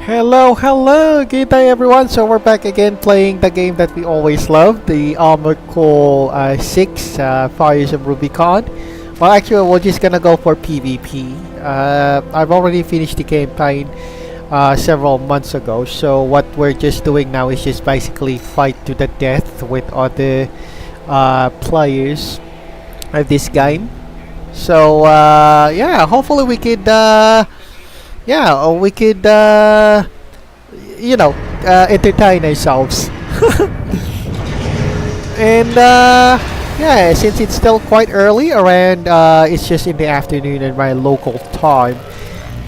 Hello, good day everyone. So we're back again playing the game that we always love, the Armored Core 6 Fires of Rubicon. Well, actually, we're just gonna go for PvP. I've already finished the campaign several months ago, so what we're just doing now is just basically fight to the death with other players of this game. So yeah, hopefully we could entertain ourselves. And yeah, since it's still quite early, around it's just in the afternoon in my local time,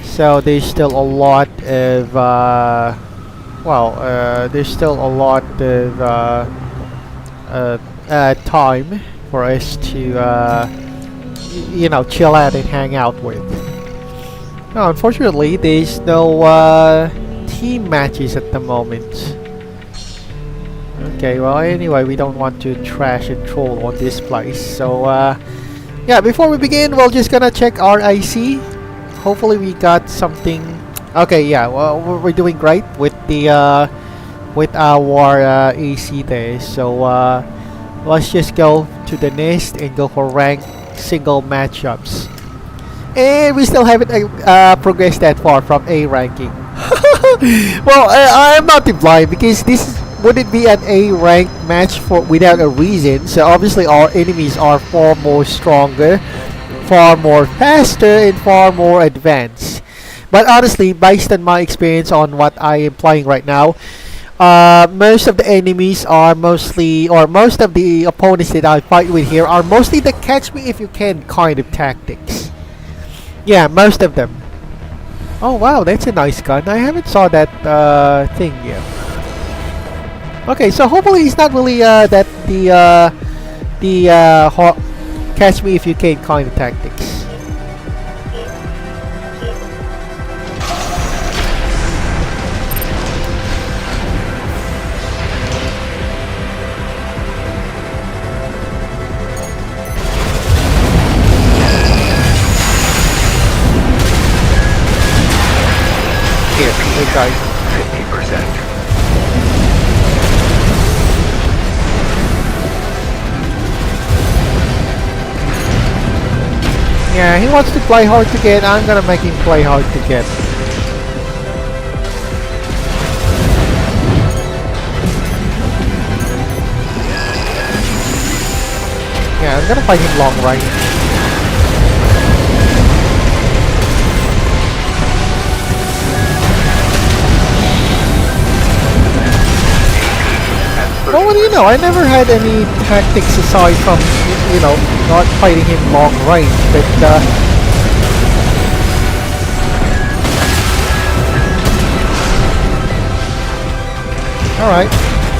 so there's still a lot of time for us to chill out and hang out with. No, unfortunately, there's no team matches at the moment. Okay, well, anyway, we don't want to trash and troll on this place. So, yeah, before we begin, we're just gonna check our IC. Hopefully, we got something. Okay, yeah, well, we're doing great with the with our AC there. So, let's just go to the nest and go for ranked single matchups. And we still haven't progressed that far from A ranking. Well, I'm not to blind because this wouldn't be an A ranked match for without a reason. So obviously our enemies are far more stronger, far more faster, and far more advanced. But honestly, based on my experience on what I am playing right now, most of the enemies are mostly, or most of the opponents that I fight with here are mostly the catch me if you can kind of tactics. Yeah, most of them. Oh wow, that's a nice gun. I haven't saw that thing yet. Okay, so hopefully it's not really that the catch me if you can kind of tactics. Guys. 50%. Yeah, he wants to play hard to get. I'm gonna make him play hard to get. Yeah, I'm gonna fight him long range. Well, what do you know? I never had any tactics aside from, not fighting him long range, but, alright.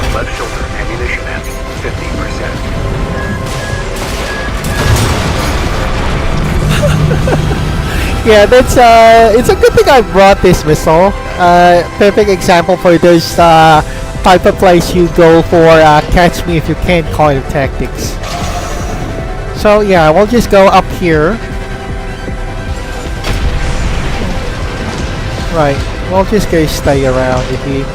Left shoulder ammunition at 50%. Yeah, that's, it's a good thing I brought this missile. Perfect example for those, type of place you go for catch me if you can kind of tactics. So yeah, we'll just go up here. Right, we'll just go stay around if he.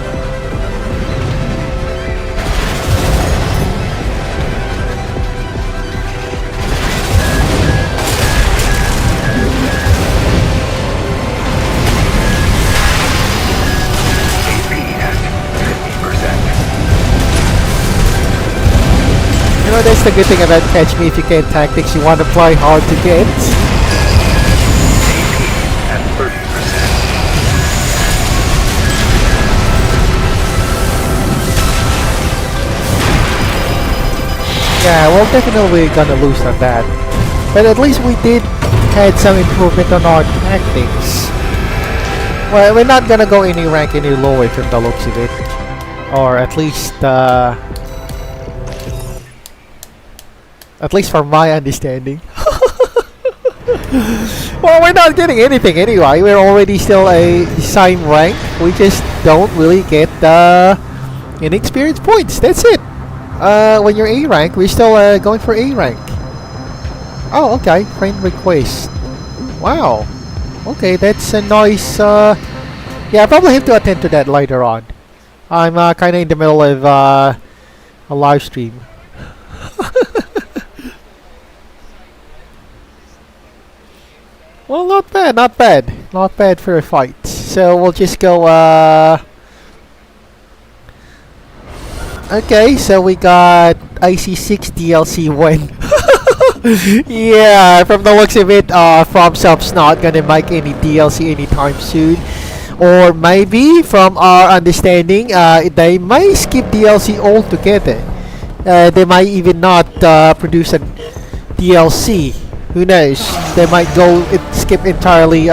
That's the good thing about catch me if you can tactics. You want to play hard to get. At 30%. Yeah, we're definitely gonna lose on that. But at least we did had some improvement on our tactics. Well, we're not gonna go any rank any lower from the looks of it, or at least from my understanding. Well, we're not getting anything anyway. We're already still a same rank. We just don't really get any experience points. That's it. When you're A rank, we're still going for A rank. Oh, okay. Friend request. Wow. Okay, that's a nice Yeah, I probably have to attend to that later on. I'm kind of in the middle of a live stream. Well, not bad, not bad. Not bad for a fight. So we'll just go, okay, so we got IC6 DLC win. Yeah, from the looks of it, FromSoft's not gonna make any DLC anytime soon. Or maybe, from our understanding, they may skip DLC altogether. They might even not produce a DLC. Who knows? They might go skip entirely.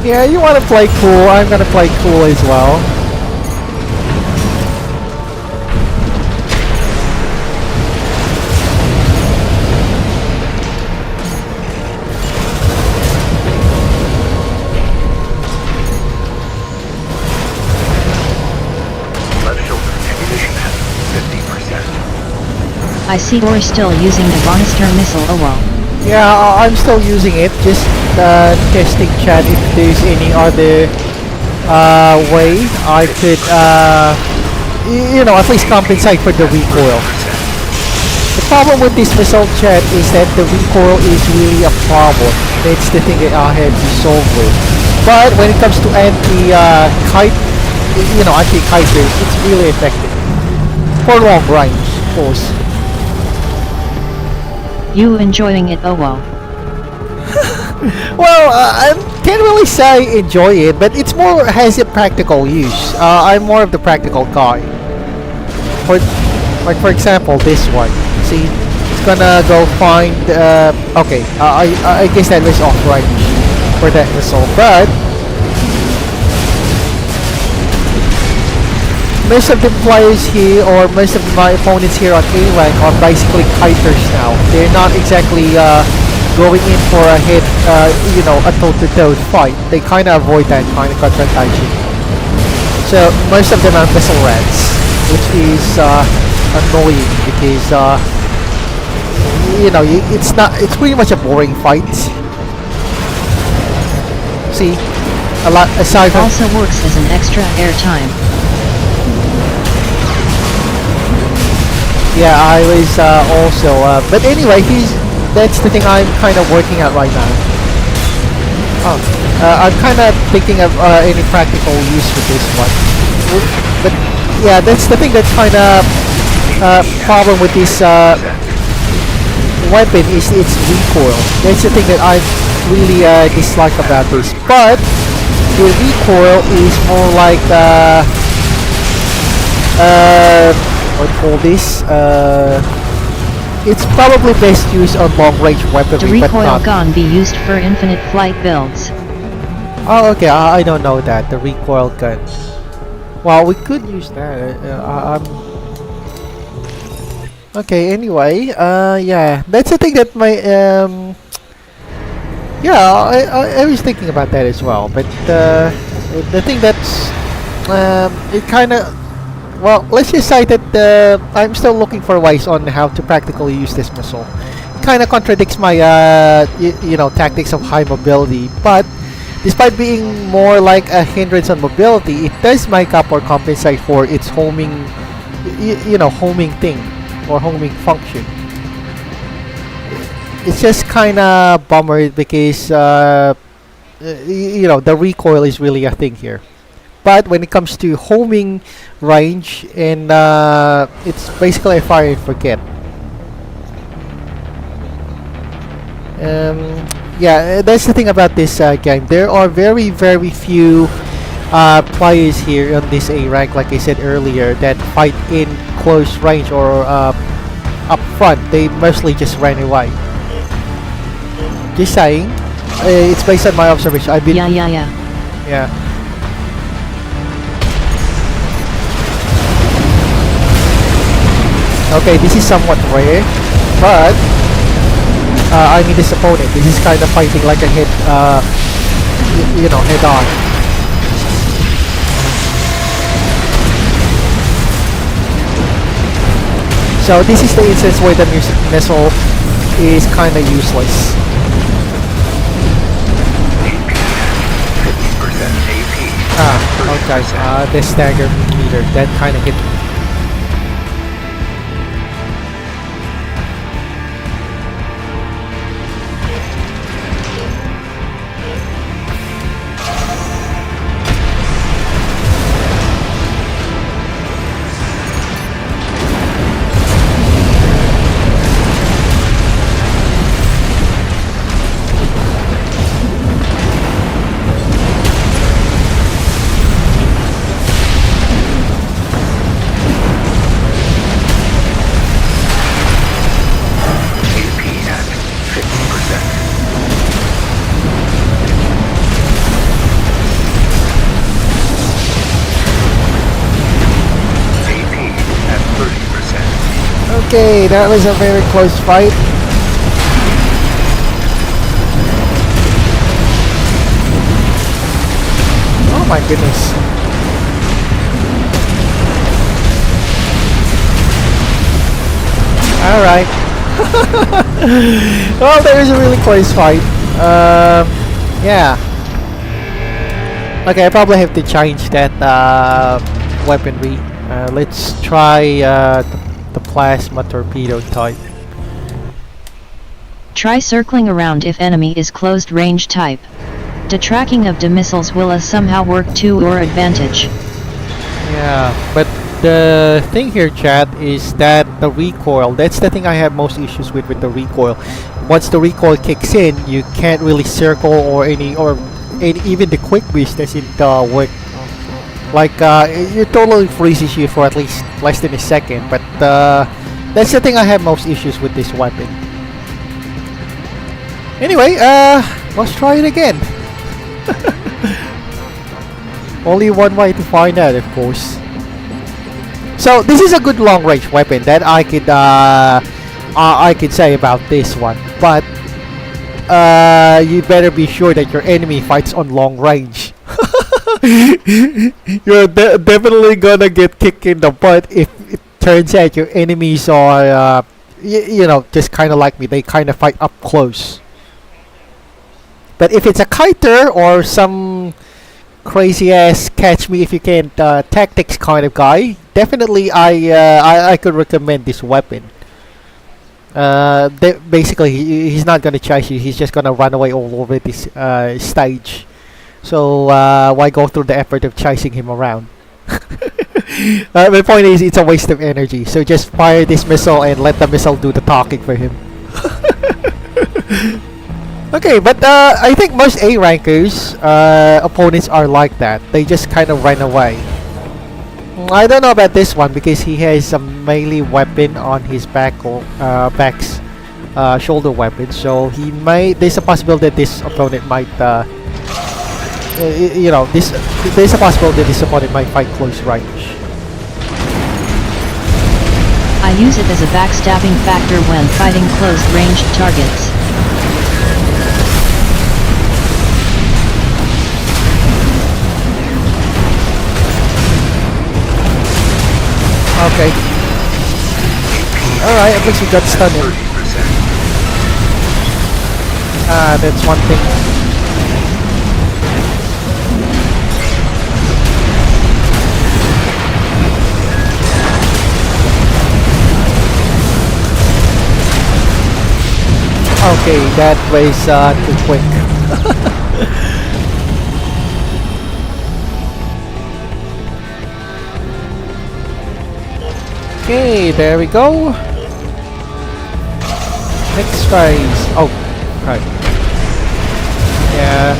Yeah, you want to play cool. I'm gonna play cool as well. Left shoulder ammunition at 50%. I see you're still using the Bonister missile. Oh well. Yeah, I'm still using it. Just testing chat if there's any other way I could, you know, at least compensate for the recoil. The problem with this missile, chat, is that the recoil is really a problem. It's the thing that I had to solve with. But when it comes to anti-kite, you know, anti-kiters, it's really effective for long range, of course. You enjoying it? Oh well. Well, I can't really say enjoy it, but it's more has a practical use. I'm more of the practical guy. For example, this one. See, it's gonna go find. Okay, I guess that was off range for that missile, but most of the players here, or most of my opponents here on A rank, are basically kiters now. They're not exactly going in for a hit, you know, a toe-to-toe fight. They kind of avoid that kind of confrontation. So most of them are missile rats, which is annoying because you know, it's pretty much a boring fight. See, a lot aside from Also works as an extra airtime. yeah, I was also, but anyway, that's the thing I'm kind of working at right now. Oh, I'm kind of thinking of any practical use for this one. But yeah, that's the thing that's kind of problem with this weapon is its recoil. That's the thing that I really dislike about this. But the recoil is more like what do you call this? It's probably best used on long-range weaponry, The but recoil not. gun be used for infinite flight builds. Oh, okay. I don't know that, the recoil gun. Well, we could use that. Okay. Anyway, yeah, that's the thing that my yeah, I was thinking about that as well. But the thing that's it kind of. Well, let's just say that I'm still looking for ways on how to practically use this missile. It kind of contradicts my, you know, tactics of high mobility, but despite being more like a hindrance on mobility, it does make up or compensate for its homing, you know, homing thing, or homing function. It's just kind of bummer because, you know, the recoil is really a thing here. But when it comes to homing range, and it's basically a fire and forget. Yeah, that's the thing about this game. There are very, very few players here on this A rank, like I said earlier, that fight in close range or up front. They mostly just ran away. Just saying. It's based on my observation. I've been. Yeah. Okay, this is somewhat rare, but I mean this opponent. This is kind of fighting like a head, you know, head on. So this is the instance where the missile is kind of useless. 50% AP. Okay. The stagger meter that kind of hit me. Okay, that was a very close fight. Oh my goodness. Alright. Well, there is a really close fight. Yeah. Okay, I probably have to change that weaponry. Let's try the plasma torpedo type. Try circling around if enemy is closed range type. The tracking of the missiles will somehow work to your advantage. Yeah, but the thing here, chat, is that the recoil, that's the thing I have most issues with the recoil. Once the recoil kicks in, you can't really circle or even the quick boost doesn't work. Like, it totally freezes you for at least less than a second, but that's the thing I have most issues with this weapon. Anyway, let's try it again. Only one way to find out, of course. So this is a good long-range weapon that I could say about this one, but you better be sure that your enemy fights on long range. You're definitely gonna get kicked in the butt if it turns out your enemies are, you know, just kind of like me. They kind of fight up close. But if it's a kiter or some crazy ass catch me if you can tactics kind of guy, definitely I could recommend this weapon. Basically, he's not gonna chase you. He's just gonna run away all over this stage. So why go through the effort of chasing him around? My point is, it's a waste of energy. So just fire this missile and let the missile do the talking for him. Okay, but I think most A rankers opponents are like that. They just kind of run away. I don't know about this one because he has a melee weapon on his back or back's shoulder weapon. So he may. There's a possibility that this opponent might. You know, there's a possibility that this opponent might fight close range. I use it as a backstabbing factor when fighting closed range targets. Okay. Alright, at least we got stunned. That's one thing. Okay, that was too quick. Okay, there we go. Next phase. Oh, Right. Yeah.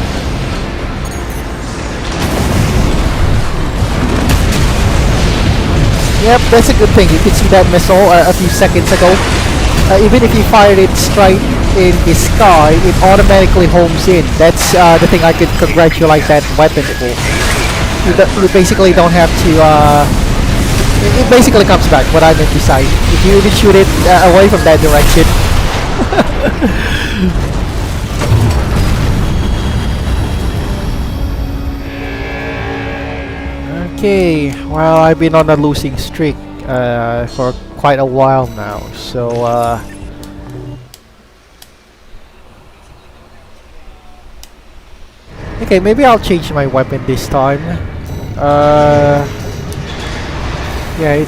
Yep, that's a good thing. You can see that missile a few seconds ago. Even if you fired it straight in the sky, it automatically homes in. That's the thing I could congratulate that weapon for. You basically don't have to. It basically comes back. What I meant to say. If you even shoot it away from that direction. Okay, well, I've been on a losing streak for quite a while now, so okay, maybe I'll change my weapon this time. Yeah,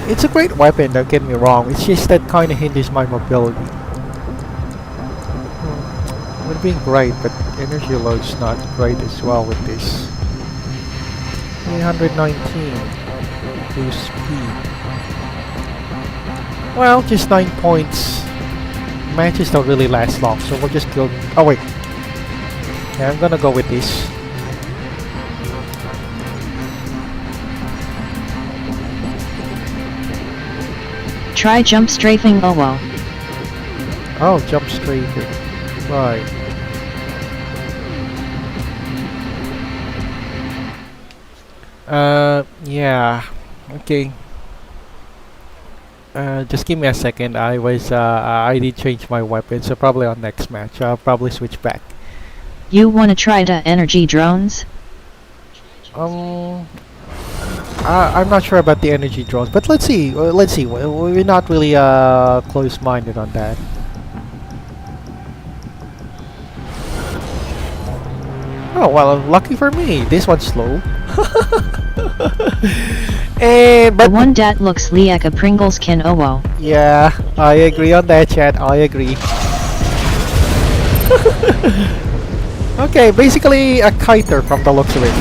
it's a great weapon, don't get me wrong, it's just that kind of hinders my mobility. It would have been great, but energy load's not great as well with this. 319 boost speed. Well, just 9 points. Matches don't really last long, so we'll just go. Oh wait, yeah, I'm gonna go with this. Try jump strafing Owo. Oh, jump strafing. Right. Yeah. Okay. Just give me a second. I did change my weapon, so probably on next match I'll probably switch back. You wanna try the energy drones? I'm not sure about the energy drones, but let's see. Let's see. We're not really close-minded on that. Oh well, lucky for me, this one's slow. But the one that looks like a Pringles can Owo. Yeah, I agree on that, chat. I agree. Okay, basically a kiter from the looks of it.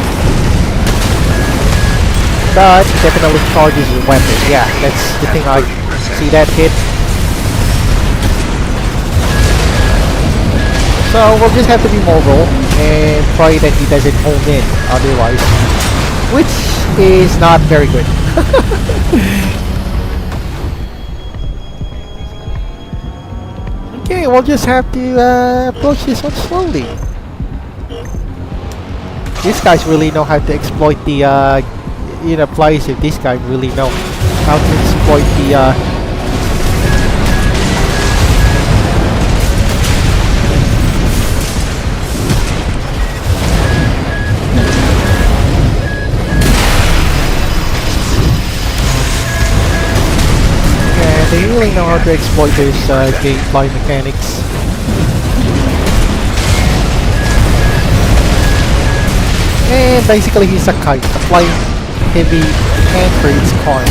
But definitely charges the weapon. Yeah, that's the thing. I see that hit. So we'll just have to be mobile and pray that he doesn't home in otherwise, which is not very good. Okay, we'll just have to approach this one slowly. These guys really know how to exploit the players of this guy really know how to exploit the they really know how to exploit those gameplay mechanics. And basically he's a kite, a flying heavy and creates corn.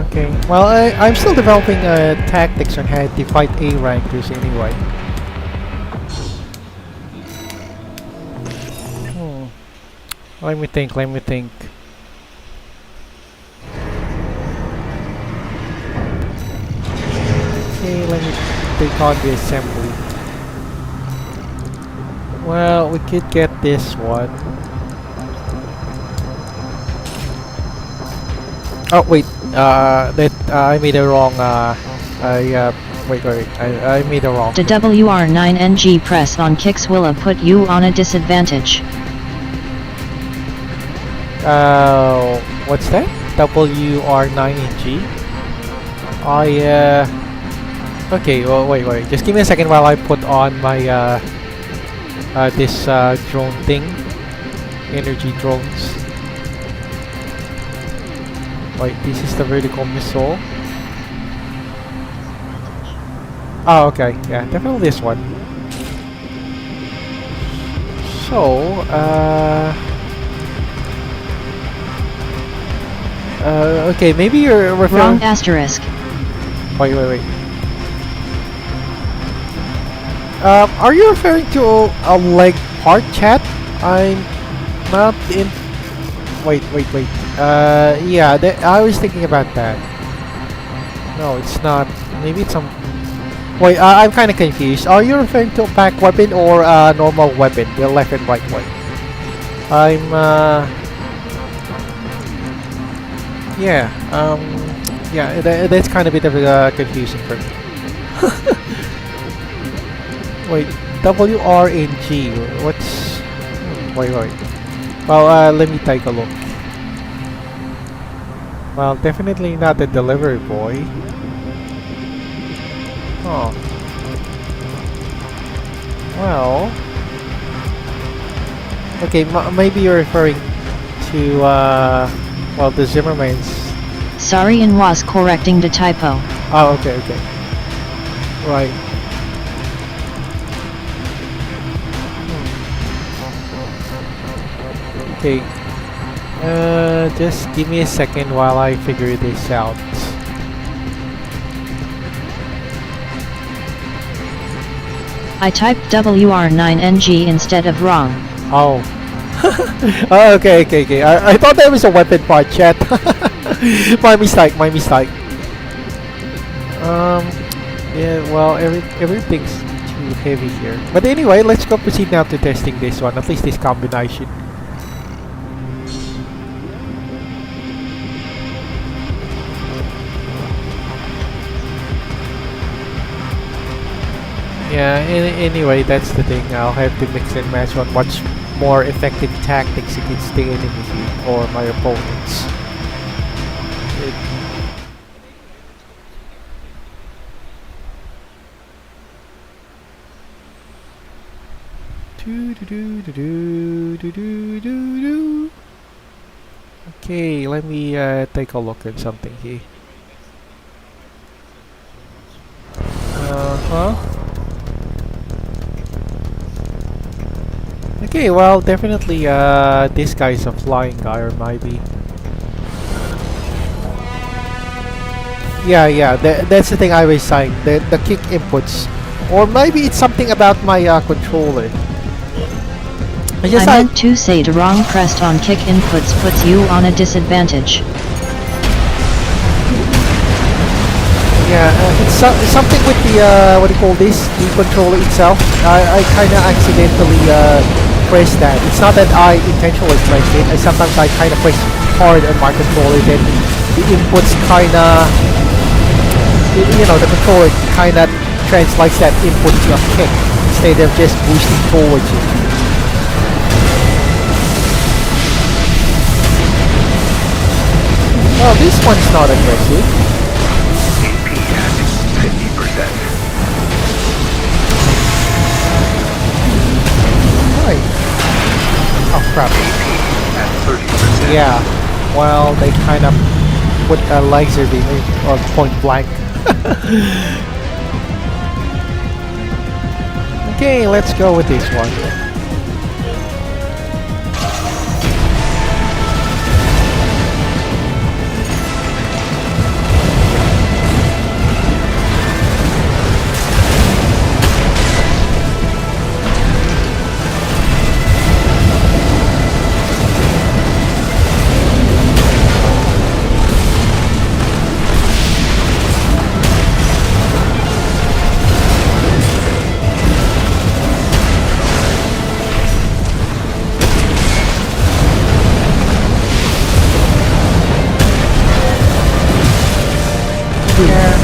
Okay, well I'm still developing tactics on how to fight A rankers anyway. Let me think. Okay, let me take on the assembly. Well, we could get this one. Oh wait, that I made a wrong. Wait, I made a wrong. The WR9NG press on kicks will put you on a disadvantage. What's that? WR9NG? Okay, well, wait. Just give me a second while I put on my, this, drone thing. Energy drones. Wait, this is the vertical missile. Oh, okay. Yeah, definitely this one. So, okay, maybe you're referring... Wrong asterisk. Wait. Are you referring to a leg part, chat? I'm not in... Wait. Yeah, I was thinking about that. No, it's not. Maybe it's some. Wait, I'm kind of confused. Are you referring to a pack weapon or a normal weapon? The left and right one. I'm. Yeah. Yeah. That's kind of a bit of confusion for me. Wait. W, R, and G. What's? Wait. Well, let me take a look. Well, definitely not the delivery boy. Oh. Well. Okay, maybe you're referring to, well, the Zimmerman's. Sorry, and was correcting the typo. Oh, okay. Right. Okay. Just give me a second while I figure this out. I typed WR9NG instead of wrong. Oh. Oh, okay. I thought that was a weapon part, chat. My mistake. Yeah, well, everything's too heavy here. But anyway, let's go proceed now to testing this one, at least this combination. Yeah, anyway, that's the thing. I'll have to mix and match on what's more effective tactics against the enemy or my opponents. Okay, let me take a look at something here. Okay, well, definitely this guy's a flying guy, or maybe. Yeah, that's the thing I was saying, the kick inputs. Or maybe it's something about my controller. I meant to say the wrong pressed on kick inputs puts you on a disadvantage. Yeah, it's something with the, what do you call this? The controller itself. I kinda accidentally pressed that. It's not that I intentionally pressed it. Sometimes I kinda press hard on my controller, then the inputs kinda, you know, the controller kinda translates that input to a kick instead of just boosting towards you. Well, this one's not aggressive. AP at 50%. Right. Oh crap. AP at 30%. Yeah. Well, they kind of put a laser beam on point blank. Okay, let's go with this one.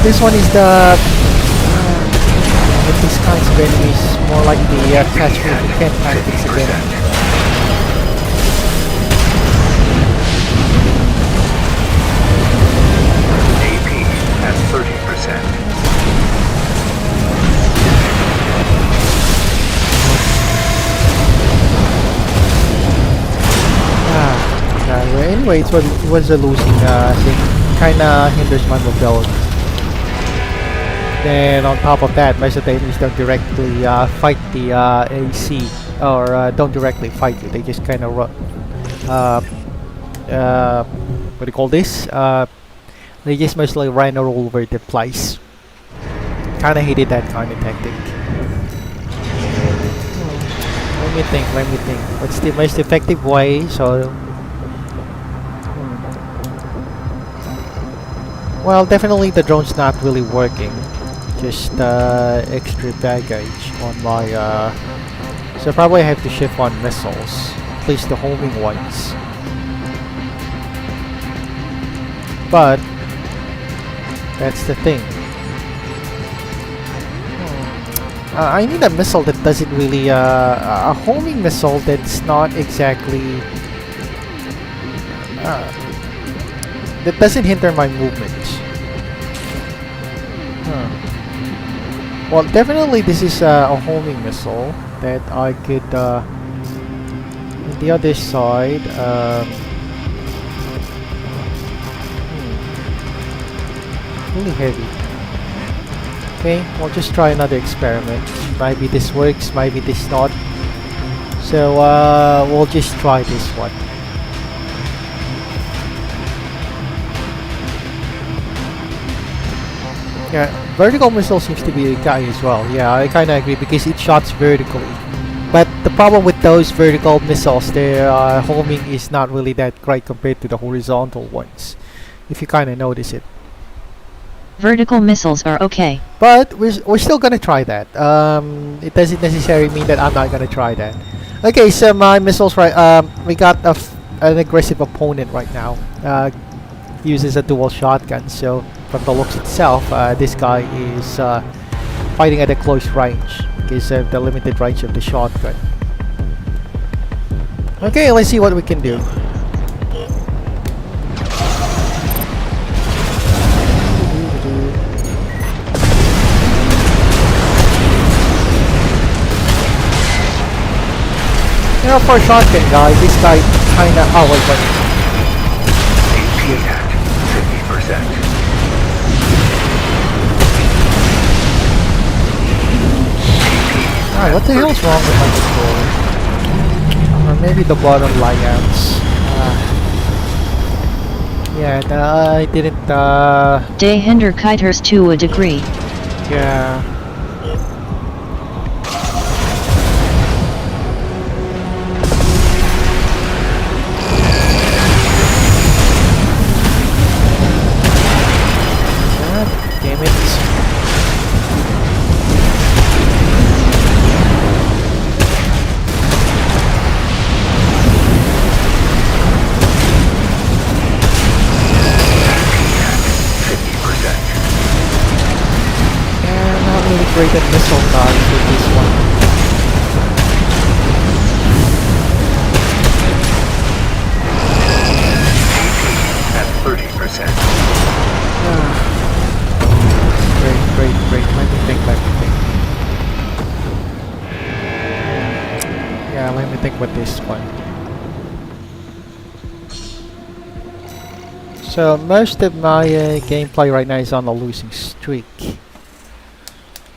This one is the with these kinds of enemies, more like the catch me if you can tactics again. AP at 30%. Well, anyway, it was a losing thing. Kinda hinders my mobility. Then on top of that, most of the enemies don't directly fight the AC, or don't directly fight you. They just kind of what do you call this? They just mostly run all over the place. Kinda hated that kind of tactic. Let me think. What's the most effective way? So, Well, definitely the drone's not really working. Just extra baggage on my so probably I have to shift on missiles, at least the homing ones. But that's the thing. I need a missile that doesn't really a homing missile that's not exactly that doesn't hinder my movements. Well, definitely this is a homing missile that I could on the other side really heavy. Okay, we'll just try another experiment. Maybe this works, maybe this not. So we'll just try this one. Yeah, vertical missile seems to be a guy as well. Yeah, I kinda agree because it shots vertically. But the problem with those vertical missiles, their homing is not really that great compared to the horizontal ones, if you kinda notice it. Vertical missiles are okay. But we're still gonna try that. It doesn't necessarily mean that I'm not gonna try that. Okay, so my missiles we got an aggressive opponent right now. Uses a dual shotgun, so from the looks itself, this guy is fighting at a close range because of the limited range of the shotgun. Okay, let's see what we can do. You know, for a shotgun guy, this guy kinda... Oh, wait. AP at 50%. Alright, what the hell's wrong with my controller? Or maybe the bottom layouts. Yeah, no, I didn't, They hinder kiters to a degree. yeah. Damn it. Not really great at missile dodge with this one. At 30%. Great. Let me think. Yeah, let me think with this one. So most of my gameplay right now is on a losing streak.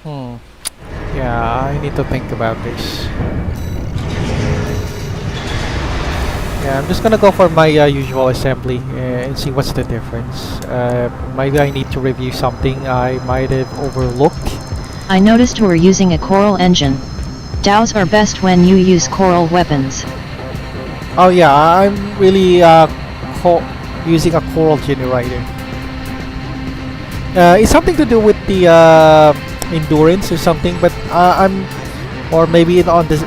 Yeah, I need to think about this. Yeah, I'm just gonna go for my usual assembly and see what's the difference. Maybe I need to review something I might have overlooked. I noticed we're using a coral engine. Dows are best when you use coral weapons. Oh yeah, I'm really using a coral generator. It's something to do with the endurance or something, but or maybe on this,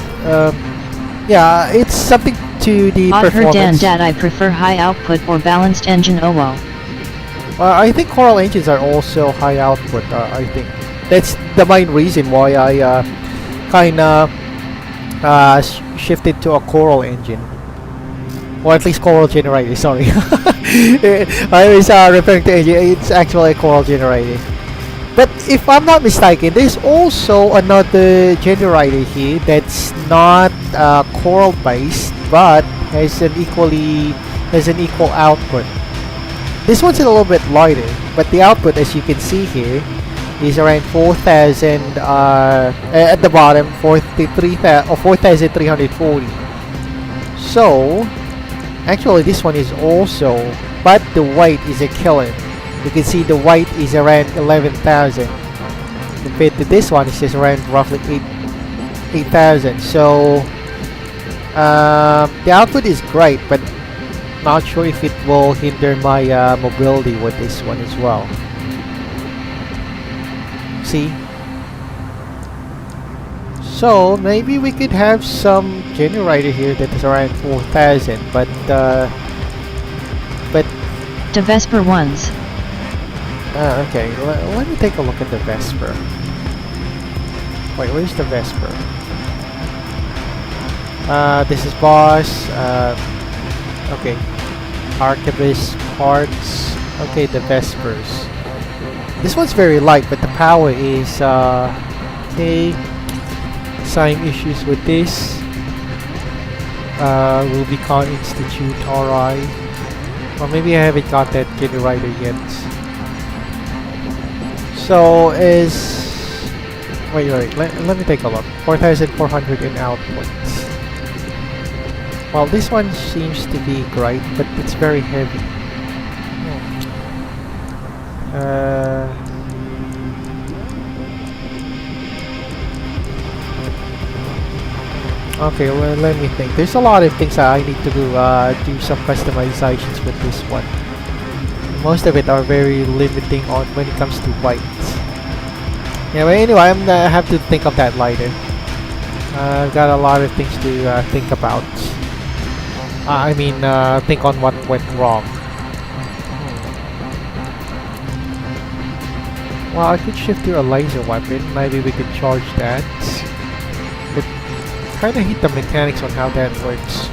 yeah, it's something to the performance. Dad, I prefer high output or balanced engine. Oh well. I think coral engines are also high output. I think that's the main reason why I kinda shifted to a coral engine, or at least coral generator. Sorry, I was referring to engine. It's actually a coral generator. But if I'm not mistaken, there's also another generator here that's not coral based, but has an equal output. This one's a little bit lighter, but the output, as you can see here, is around 4,000 at the bottom, 4,340. So actually this one is also, but the weight is a killer. You can see the weight is around 11,000 compared to this one. It's just around roughly 8,000. So the output is great, but Not sure if it will hinder my mobility with this one as well. See? So maybe we could have some generator here that is around 4,000, but The Vesper ones. okay. Let me take a look at the Vesper. Wait, where's the Vesper? This is boss. Okay. Archivist parts. Okay, the Vespers. This one's very light, but the power is okay. Same issues with this. Rubicon Institute, alright. Or maybe I haven't got that generator yet. So is... Wait, let me take a look. 4,400 in output. Well, this one seems to be great, but it's very heavy. Okay, well, let me think. There's a lot of things that I need to do some customizations with this one. Most of it are very limiting on when it comes to white. Yeah, but anyway, I have to think of that later. I've got a lot of things to think about. I mean, think on what went wrong. Well, I could shift to a laser weapon. Maybe we could charge that. But kind of hit the mechanics on how that works.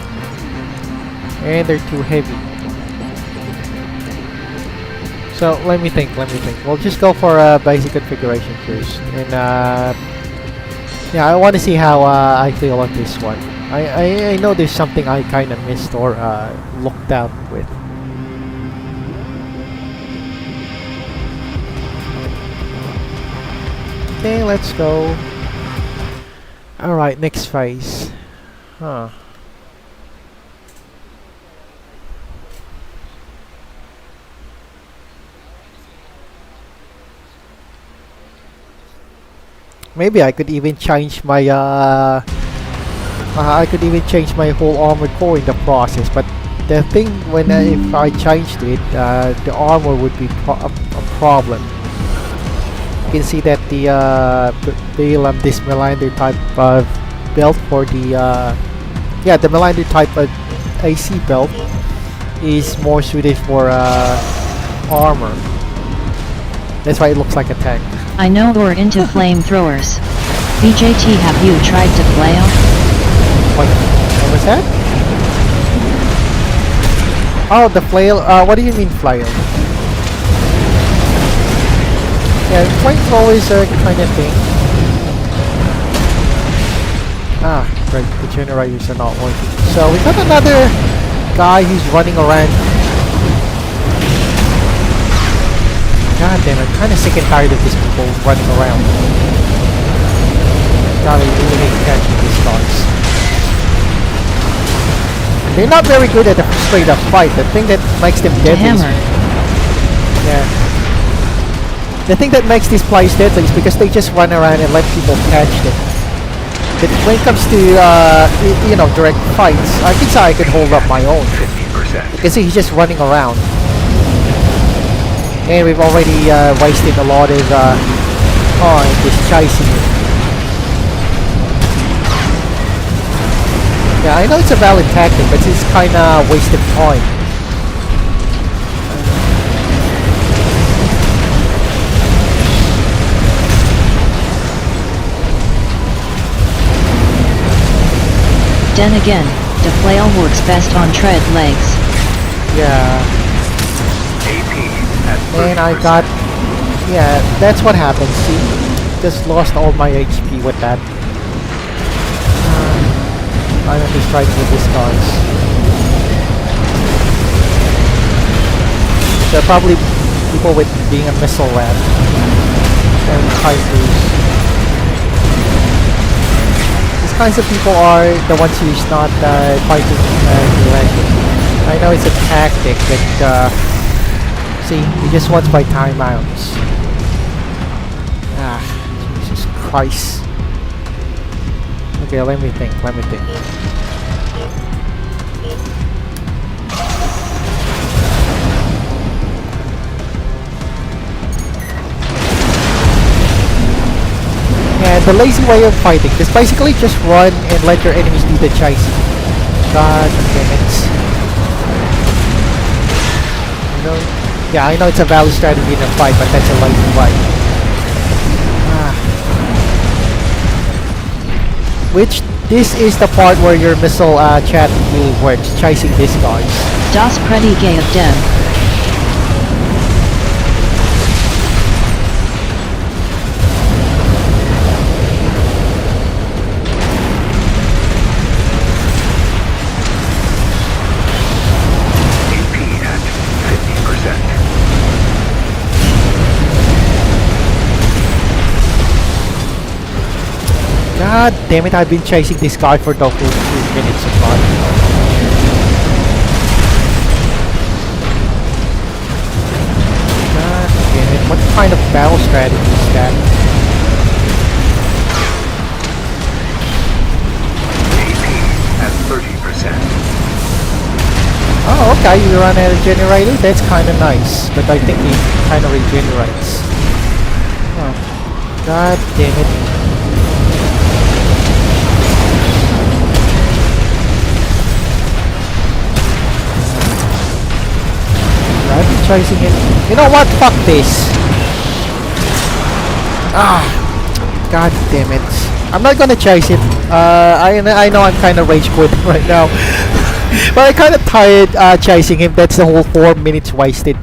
And they're too heavy. So let me think. We'll just go for a basic configuration first. And yeah, I want to see how I feel on this one. I know there's something I kind of missed or looked out with. Okay, let's go. Alright, next phase. Huh. Maybe I could even change my whole armored core in the process, but the thing when if I changed it, the armor would be a problem. You can see that this Melander type of belt for the the Melander type of AC belt is more suited for armor. That's why it looks like a tank. I know you're into flamethrowers. BJT, have you tried to flail? What was that? Oh, the flail. What do you mean flail? Yeah, flamethrower is a kind of thing. Ah, right. The generators are not working. So we got another guy who's running around. God damn, I'm kind of sick and tired of these people running around. God, I really hate catching these guys. They're not very good at a straight up fight. The thing that makes them deadly is... Yeah. The thing that makes these players deadly is because they just run around and let people catch them. But when it comes to, you know, direct fights, I think I could hold up my own. 50%. You can see he's just running around. And we've already wasted a lot of time just chasing it. Yeah, I know it's a valid tactic, but it's kinda wasted time. Then again, the flail works best on tread legs. Yeah. And I got... Yeah, that's what happened, see? Just lost all my HP with that. I'm just trying to get these guys. There are probably people with being a missile rat. And fighters. These kinds of people are the ones who's not fighting directly. I know it's a tactic, but see, he just wants by timeouts. Ah, Jesus Christ. Okay, let me think. the lazy way of fighting. Just basically just run and let your enemies do the chasing. God damn it. You know, yeah, I know it's a valid strategy in a fight, but that's a lazy way. Which, this is the part where your missile chat really works, chasing these guys. Das pretty gay of dem. AP at 50%. God damn it, I've been chasing this guy for the whole 2 minutes of God damn it, what kind of battle strategy is that? AP at 30%. Oh, okay, you run out of generator? That's kinda nice, but I think he kinda regenerates. Oh, God damn it. I've been chasing it. You know what? Fuck this. Ah, God damn it. I'm not gonna chase it. I know I'm kind of rage quitting right now. But I'm kind of tired chasing him. That's the whole 4 minutes wasted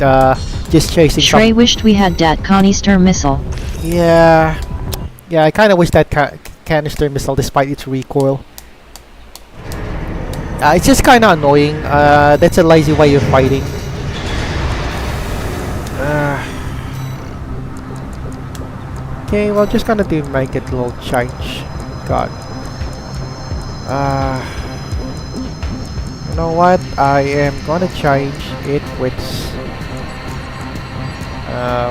just chasing him. Shrey wished we had that canister missile. Yeah. Yeah, I kind of wish that canister missile despite its recoil. It's just kind of annoying. That's a lazy way of fighting. Okay, well, just gonna make it a little change. God. You know what? I am gonna change it with.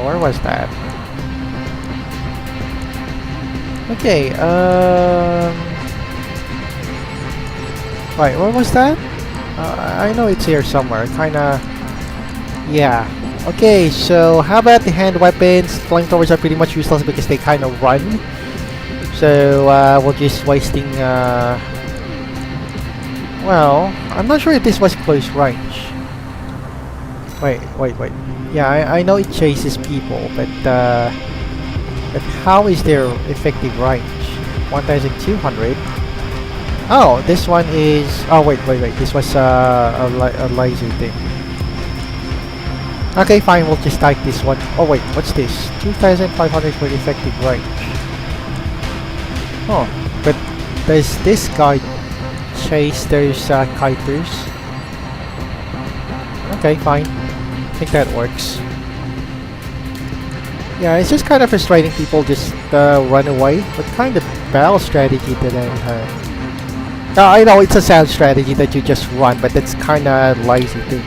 Where was that? Okay. Wait, where was that? I know it's here somewhere. Kinda. Yeah. Okay, so how about the hand weapons? Flamethrowers are pretty much useless because they kind of run. So we're just wasting. Well, I'm not sure if this was close range. Wait. Yeah, I know it chases people, but how is their effective range? 1,200. Oh, this one is. Oh wait. This was a laser thing. Okay, fine, we'll just type this one. Oh wait, what's this? 2,500 for effective range. Oh, but does this guy chase those kiters? Okay, fine. I think that works. Yeah, it's just kind of frustrating people just run away. What kind of battle strategy did I have? I know it's a sound strategy that you just run, but that's kind of lazy too.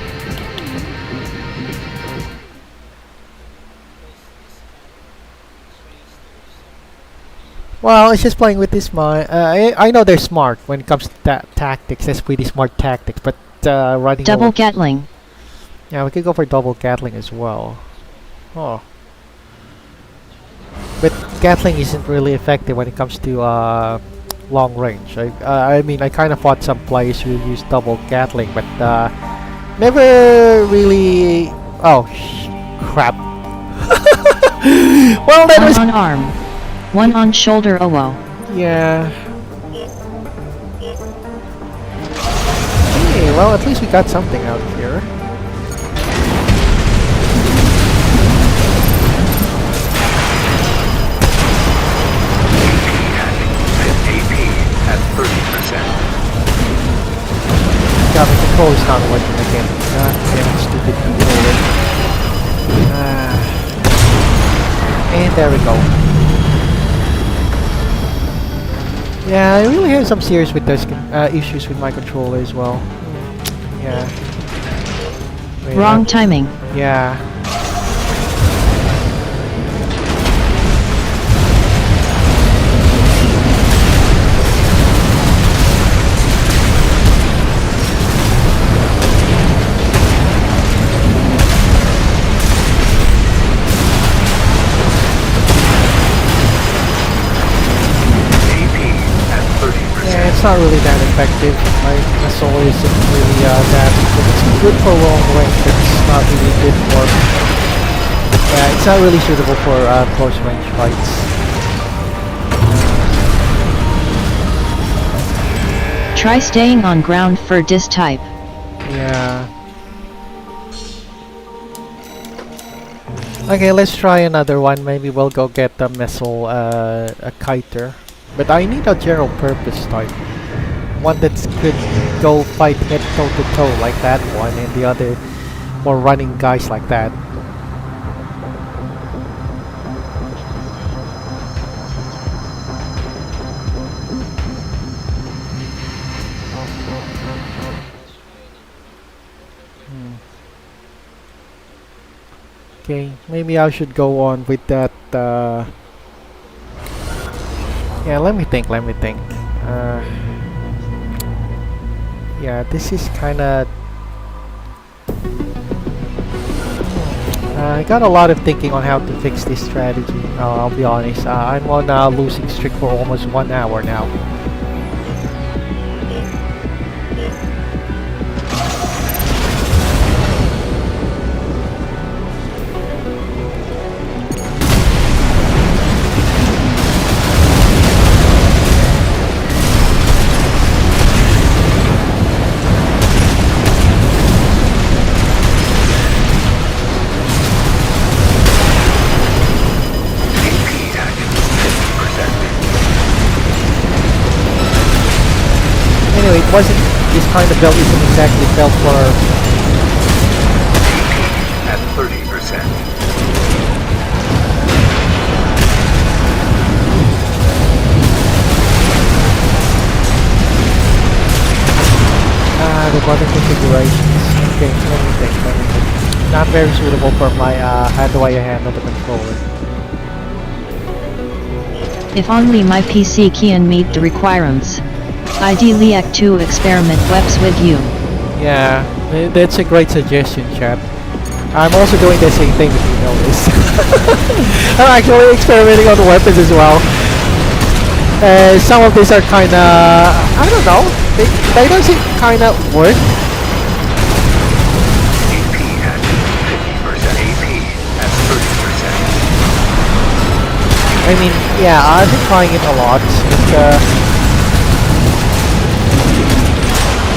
Well, it's just playing with this mind. I know they're smart when it comes to tactics. That's pretty smart tactics, but running Double away. Gatling. Yeah, we could go for double Gatling as well. Oh. But Gatling isn't really effective when it comes to long range. I mean, I kind of fought some players who use double Gatling, but never really. Oh, crap! Well, that was. One on arm. One on shoulder. Oh wow. Yeah. Hey, well, at least we got something out here. God, the control is not working again. God damn it, stupid controller. And there we go. Yeah, I really have some serious with those issues with my controller as well. Yeah. Wait, Wrong timing. Yeah. it's not really that effective. Like, the soul isn't really that. It's good for long range, but it's not really good for. Yeah, it's not really suitable for close range fights. Try staying on ground for this type. Yeah. Okay, let's try another one. Maybe we'll go get the missile, a kiter. But I need a general purpose type. One that could go fight head toe to toe like that one, and the other more running guys like that. Okay, maybe I should go on with that. Yeah, let me think. Yeah, this is kind of. I got a lot of thinking on how to fix this strategy. I'll be honest. I'm on a losing streak for almost 1 hour now. Anyway, it wasn't this kind of build isn't exactly built for at 30%. the button configurations. Okay, let me think. Not very suitable for my how do I handle the controller. If only my PC can meet the requirements. Ideally, Act 2 experiment webs with you. Yeah, that's a great suggestion, chat. I'm also doing the same thing if you notice. I'm actually experimenting on the weapons as well. Some of these are kinda, I don't know, they don't seem kinda work. AP at 50%. AP at 30%. I mean, yeah, I've been trying it a lot. But,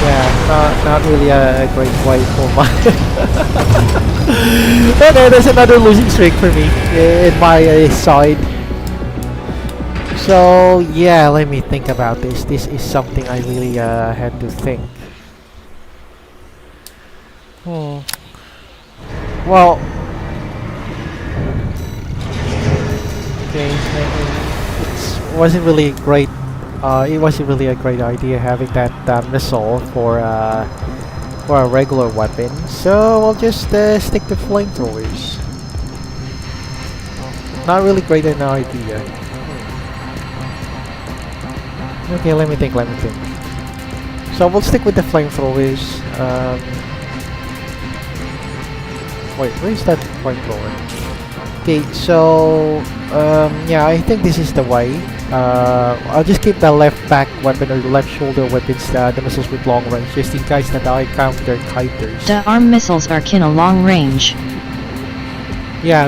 yeah, not really a great way for my. But there's another losing streak for me in my side. So yeah, let me think about this. This is something I really had to think. Well, okay, it wasn't really great. It wasn't really a great idea having that missile for a regular weapon. So we'll just stick to flamethrowers. Not really great an idea. Okay, let me think. So we'll stick with the flamethrowers. Wait, where's that flamethrower? Okay, so yeah, I think this is the way. I'll just keep the left back weapon or the left shoulder weapons, the missiles with long range, just in case that I counter kiters. The arm missiles are kinda long range. Yeah,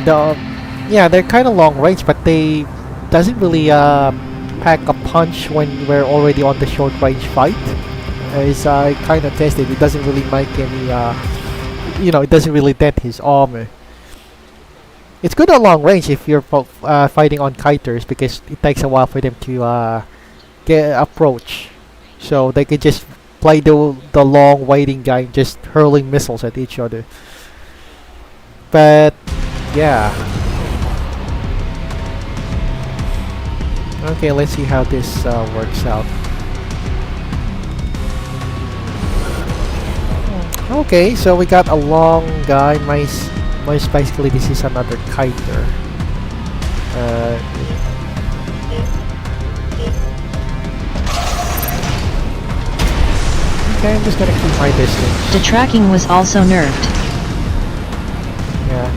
they're kind of long range, but they doesn't really pack a punch when we're already on the short range fight. As I kind of tested, it doesn't really make any, it doesn't really dent his armor. It's good at long range if you're fighting on kiters, because it takes a while for them to get approach. So they can just play the long waiting game, just hurling missiles at each other. But yeah. Okay, let's see how this works out. Okay, so we got a long guy. Most basically, this is another kiter. Okay, I'm just gonna keep my distance. The tracking was also nerfed. Yeah.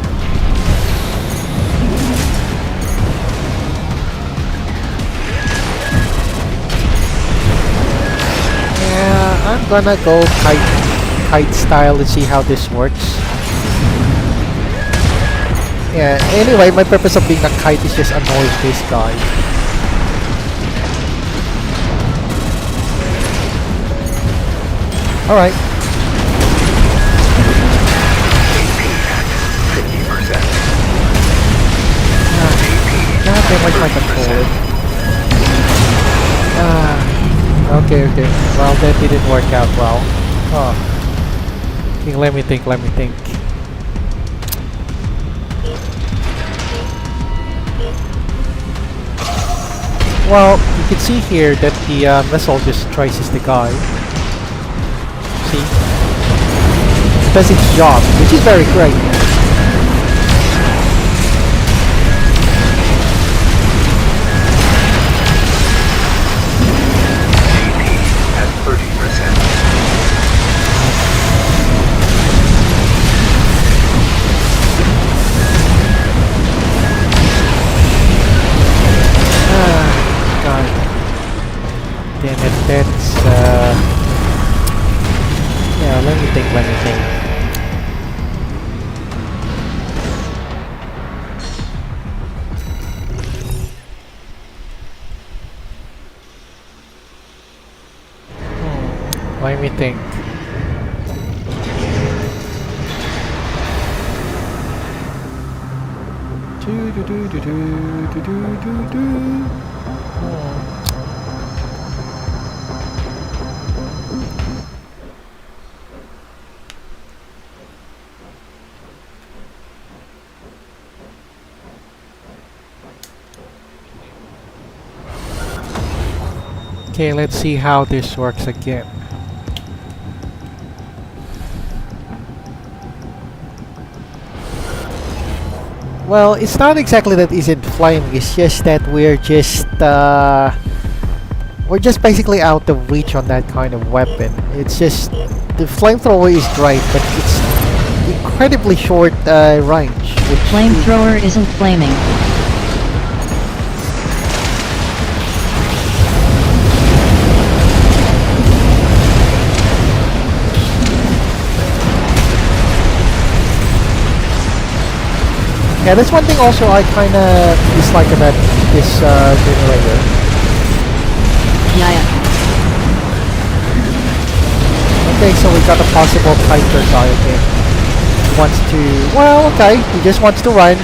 gonna go kite style to see how this works. Yeah, anyway, my purpose of being a kite is just annoy this guy. Alright. 50%. God damn, where's my controller? Okay. Well, that didn't work out well. Oh. Okay, let me think. Well, you can see here that the missile just traces the guy. See? It does its job, which is very great. At 30%. God. Damn it, that's yeah, let me think. Let me think. Okay, let's see how this works again. Well, it's not exactly that isn't flaming, it's just that we're just basically out of reach on that kind of weapon. It's just the flamethrower is great, but it's incredibly short range. Flamethrower isn't flaming. Yeah, that's one thing also I kinda dislike about this generator. Yeah. Okay, so we got a possible fighter guy again. He wants to... Well, okay, he just wants to run.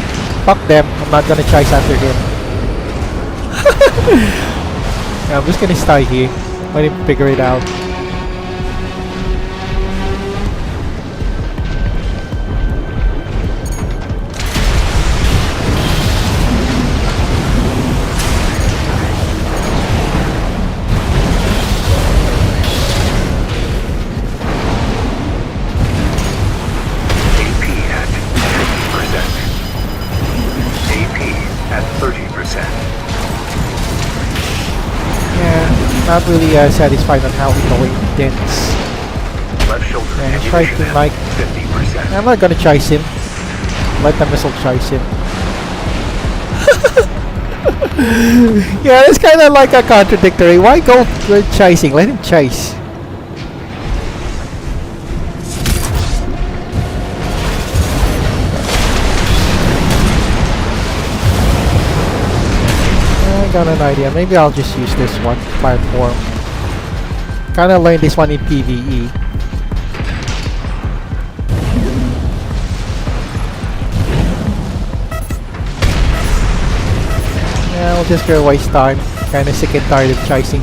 Fuck them, I'm not gonna chase after him. Yeah, I'm just gonna stay here. Let him figure it out. Not really satisfied on how dense. Left shoulder And try to like... 50%. I'm not gonna chase him. Let the missile chase him. Yeah, it's kind of like a contradictory. Why go chasing? Let him chase. I got an idea. Maybe I'll just use this one platform. Kinda learned this one in PvE. Yeah, we'll just go waste time. Kinda sick and tired of chasing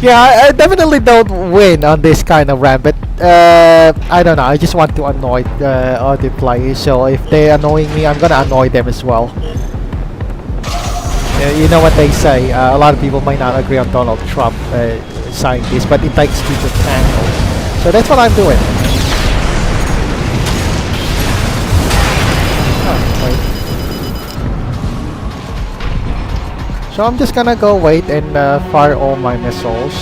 yeah, I definitely don't win on this kind of ramp, but I don't know, I just want to annoy other players, so if they're annoying me, I'm gonna annoy them as well. You know what they say, a lot of people might not agree on Donald Trump saying this, but it takes two to tango. So that's what I'm doing. Oh, wait. So I'm just gonna go wait and fire all my missiles.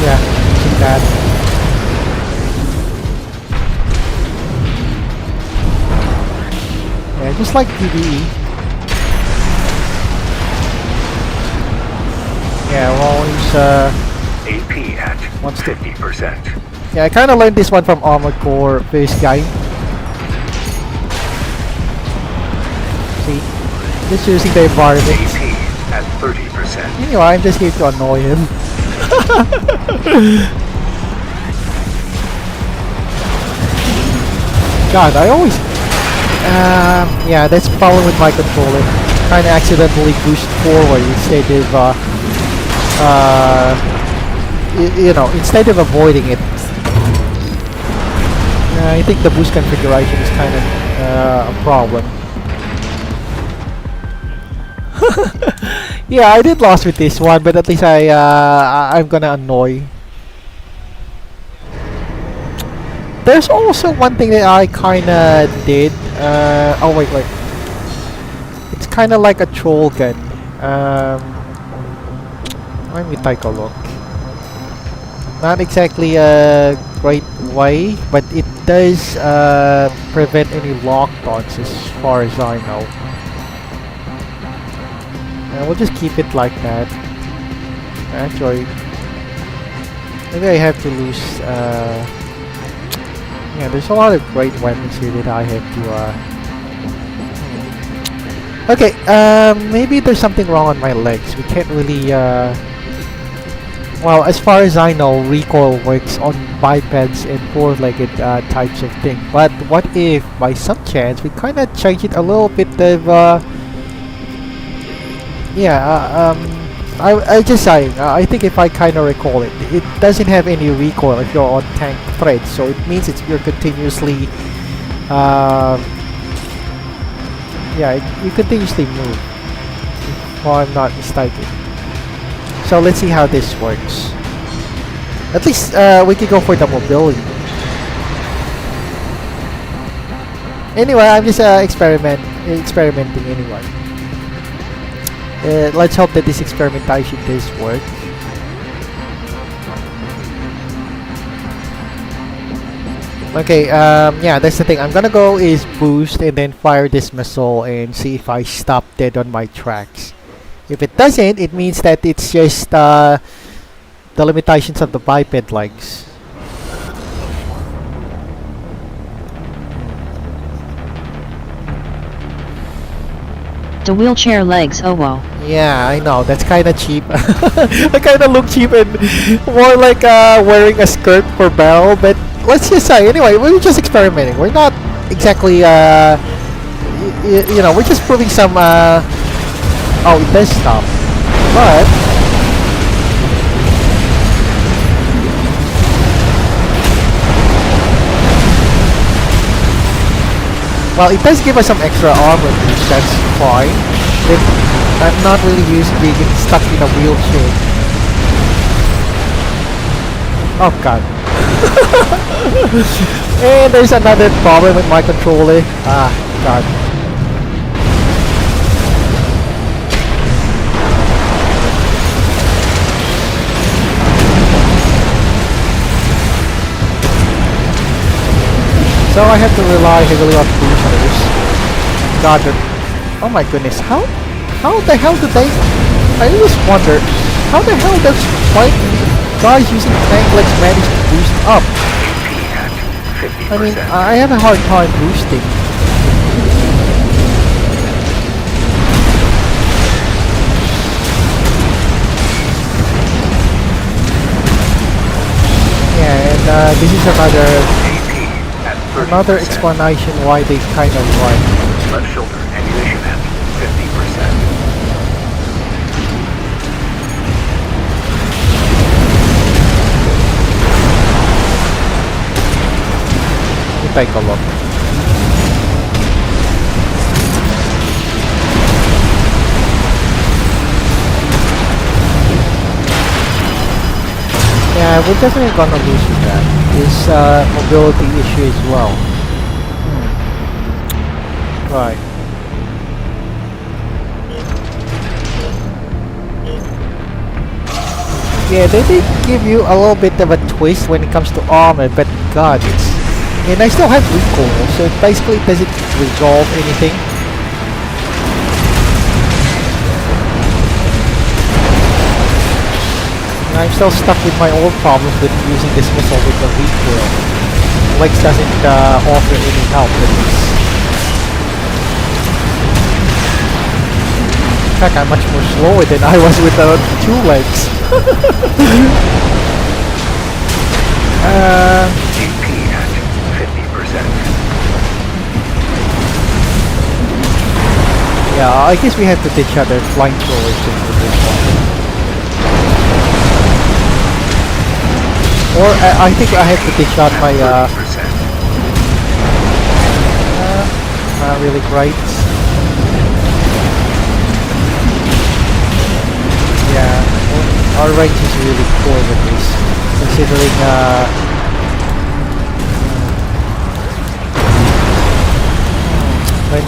Yeah, see that. Just like PvE. Yeah, we'll use AP at 50%. yeah, I kinda learned this one from Armored Core first game. See? Just using the environment. AP at 30%. Anyway, I'm just here to annoy him. God, I always... yeah, that's the problem with my controller. Kinda accidentally boost forward instead of, you know, instead of avoiding it. I think the boost configuration is kind of a problem. Yeah, I did lost with this one, but at least I'm gonna annoy. There's also one thing that I kinda did. Oh wait. It's kinda like a troll gun. Let me take a look. Not exactly a great way, but it does prevent any lockdowns as far as I know. We'll just keep it like that. Actually, maybe I have to lose. Yeah, there's a lot of great weapons here that I have to. Okay, maybe there's something wrong on my legs. We can't really. Well, as far as I know, recoil works on bipeds and four-legged types of thing. But what if, by some chance, we kind of change it a little bit of, I just saying, I think if I kind of recall it, it doesn't have any recoil if you're on tank thread, so it means you're continuously, you continuously move, if I'm not mistaken. So let's see how this works. At least we can go for the mobility. Anyway, I'm just experimenting anyway. Let's hope that this experimentation does work. Okay, yeah, that's the thing. I'm gonna go is boost and then fire this missile and see if I stop dead on my tracks. If it doesn't, it means that it's just the limitations of the biped legs. The wheelchair legs, oh wow. Yeah, I know, that's kinda cheap. I kinda look cheap and more like wearing a skirt for barrel, but let's just say, anyway, we're just experimenting. We're not exactly, you know, we're just proving some, oh, it does stop, but well, it does give us some extra armor boost, that's fine. But I'm not really used to being stuck in a wheelchair. Oh god. And there's another problem with my controller. Ah, god. So I have to rely heavily on boosters. God, oh my goodness, how the hell did they? I always wonder, how the hell does guys using tank legs manage to boost up? I mean, I have a hard time boosting. Yeah, and this is another explanation why they kind of run. Left shoulder ammunition at 50%. Let me take a look. Yeah, we're definitely gonna lose with that. This mobility issue as well. Right. Yeah, they did give you a little bit of a twist when it comes to armor, but god, and I still have recoil, so it basically doesn't resolve anything. I'm still stuck with my old problems with using this missile with the recoil. Legs doesn't offer any help with this. In fact, I'm much more slower than I was with the 2 legs. GP at 50%. Yeah, I guess we have to ditch other flying throwers into this one. Or I think I have to ditch out my not really bright. Yeah, our range is really poor with this, considering let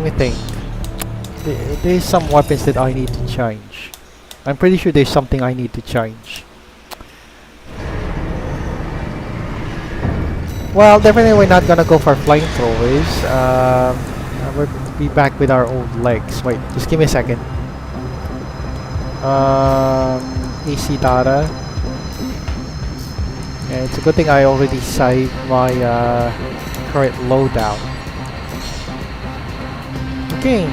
me think. There's some weapons that I need to change. I'm pretty sure there's something I need to change. Well, definitely we're not gonna go for flamethrowers. We'll be back with our old legs. Wait, just give me a second. AC data. Yeah, it's a good thing I already saved my current loadout. Okay.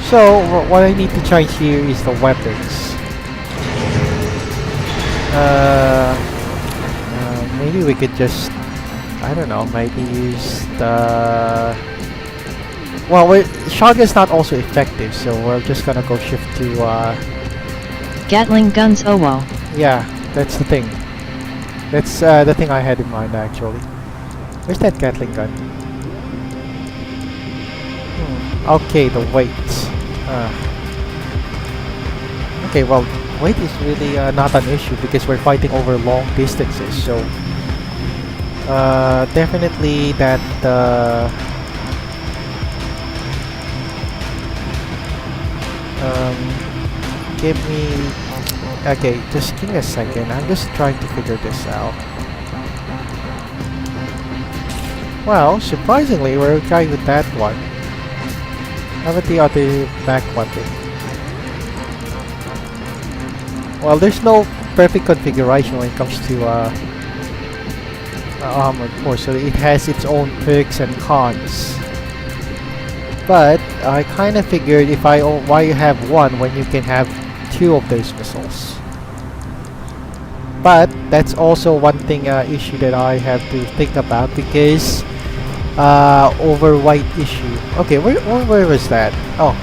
So, what I need to change here is the weapons. Maybe we could just, I don't know, maybe use the... Well, shotgun's not also effective, so we're just gonna go shift to... Gatling guns. Oh wow. Yeah, that's the thing. That's the thing I had in mind, actually. Where's that Gatling gun? Okay, the weight. Okay, well, weight is really not an issue because we're fighting over long distances, so definitely that give me... Okay, just give me a second. I'm just trying to figure this out. Well, surprisingly, we're okay with that one. How about the other back weapon? Well, there's no perfect configuration when it comes to armored core, so it has its own perks and cons. But I kind of figured why you have one when you can have 2 of those missiles. But that's also one thing issue that I have to think about because overweight issue. Okay, where was that? Oh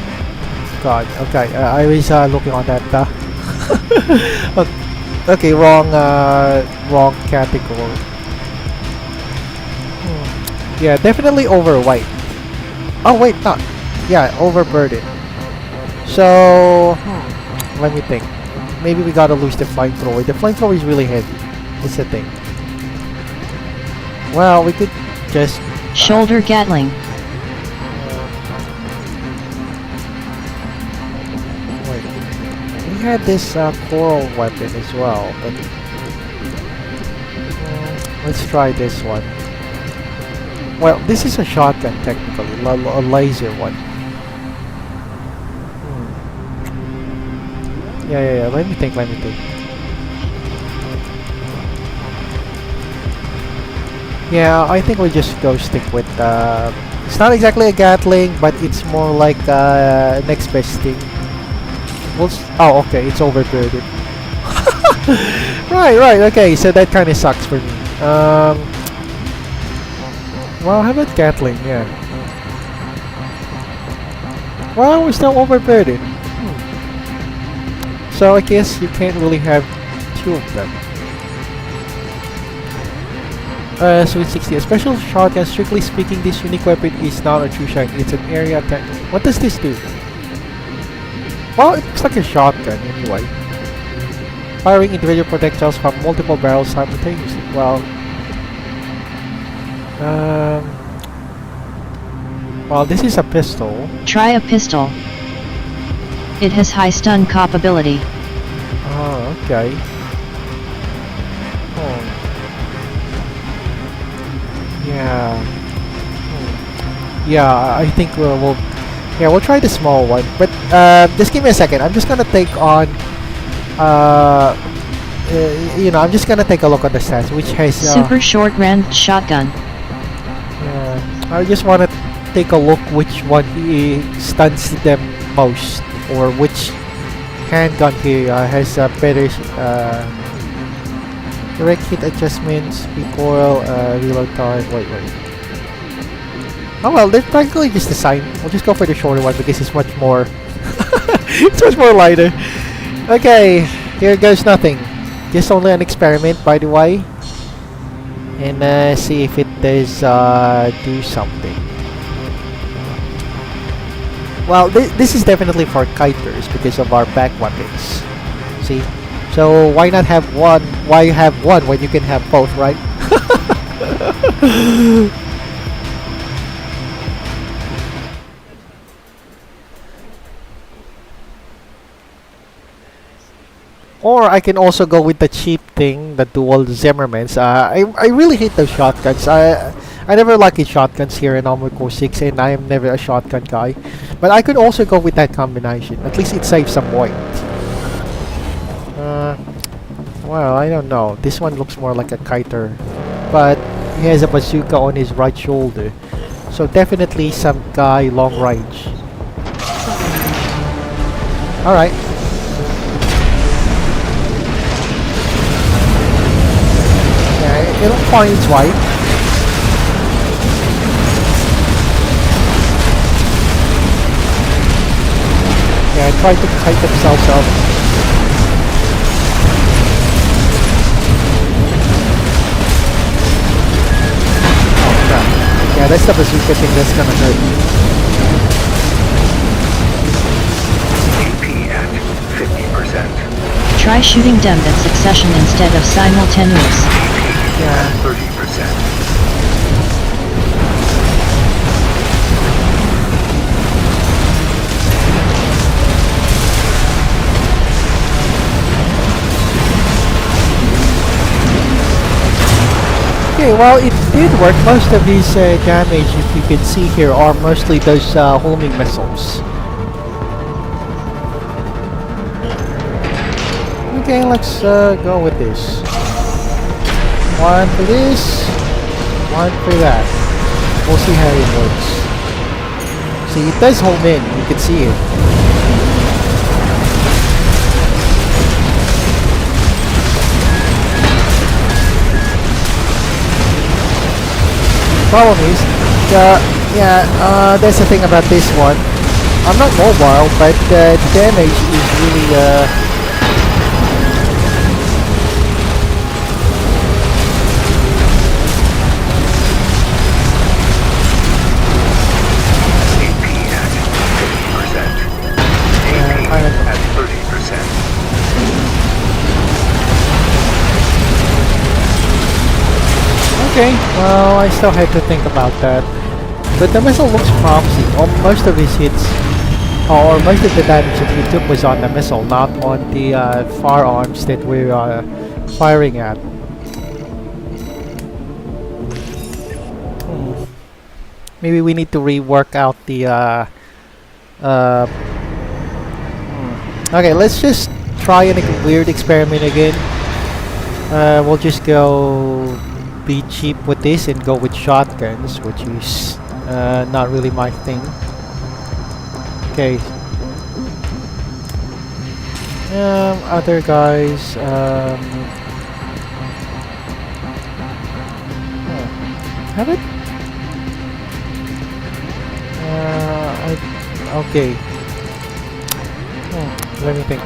god, okay, I was looking on that okay, wrong category. Yeah, definitely overweight. Oh wait, not. Yeah, overburden. So let me think. Maybe we gotta lose the flamethrower. The flamethrower is really heavy. It's the thing. Well, we could just Shoulder Gatling. wait. We had this coral weapon as well, but let's try this one. Well, this is a shotgun technically, a laser one. Yeah. Let me think. Yeah, I think we just go stick with. It's not exactly a Gatling, but it's more like next best thing. Oh, okay, it's overburdened. Right. Okay, so that kind of sucks for me. Well, how about Gatling? Yeah. Well, we're still overburdened. So I guess you can't really have 2 of them. Sweet 60. A special shotgun. Strictly speaking, this unique weapon is not a true shine. It's an area attack. What does this do? Well, it looks like a shotgun anyway. Firing individual projectiles from multiple barrels simultaneously. Well, well, this is a pistol. Try a pistol. It has high stun capability. Oh, okay. Yeah. Yeah, I think we'll Yeah, we'll try the small one. But just give me a second. I'm just gonna take on. I'm just gonna take a look at the stats, which has. Super short range shotgun. I just wanna take a look which one he stuns them most, or which handgun here has better direct hit adjustments, recoil, reload time. Wait. Oh well, they're practically just the same. We'll just go for the shorter one because it's much more. It's much more lighter. Okay, here goes nothing. Just only an experiment, by the way, and see if it does do something. Well, this is definitely for kiters because of our back weapons. See? So why not have one? Why have one when you can have both, right? Or I can also go with the cheap thing, the dual Zimmermans. I really hate those shotguns. I never liked shotguns here in Armored Core 6, and I am never a shotgun guy. But I could also go with that combination. At least it saves some weight. Well, I don't know. This one looks more like a kiter, but he has a bazooka on his right shoulder, so definitely some guy long range. All right. It'll find its way. Yeah, try to kite themselves up. Oh crap. Yeah, that's the bazooka thing that's gonna hurt you. AP at 50%. Try shooting them at succession instead of simultaneous. At 30%. Okay, well, it did work. Most of these damage, if you can see here, are mostly those homing missiles. Okay, let's go with this. One for this, one for that. We'll see how it works. See, it does home in, you can see it. Problem is, that's the thing about this one. I'm not mobile, but the damage is really okay, well, I still have to think about that. But the missile looks promising. Most of his hits, or most of the damage that he took was on the missile, not on the firearms that we're firing at. Maybe we need to rework out the... Okay, let's just try a weird experiment again. We'll just go... be cheap with this and go with shotguns, which is not really my thing. Okay. Other guys. Have it? Okay. Let me think.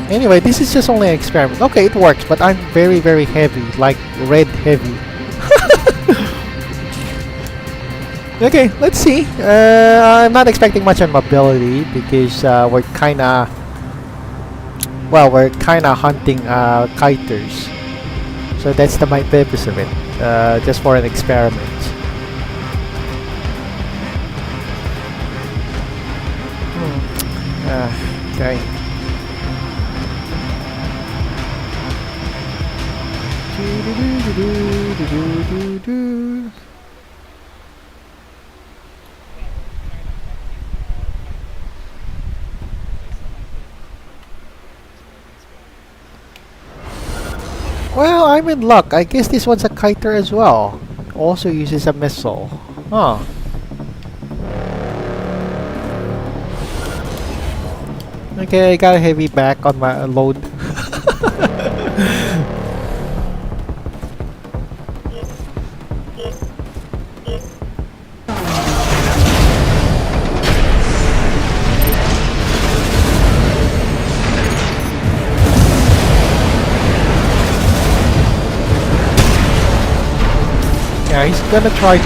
Anyway, this is just only an experiment. Okay, it works, but I'm very, very heavy, like red heavy. Okay, let's see. I'm not expecting much on mobility because we're kinda hunting kiters. So that's the main purpose of it, just for an experiment. Okay. I'm in luck. I guess this one's a kiter as well. Also uses a missile. Huh. Okay, I got a heavy back on my load. Yeah, he's gonna try to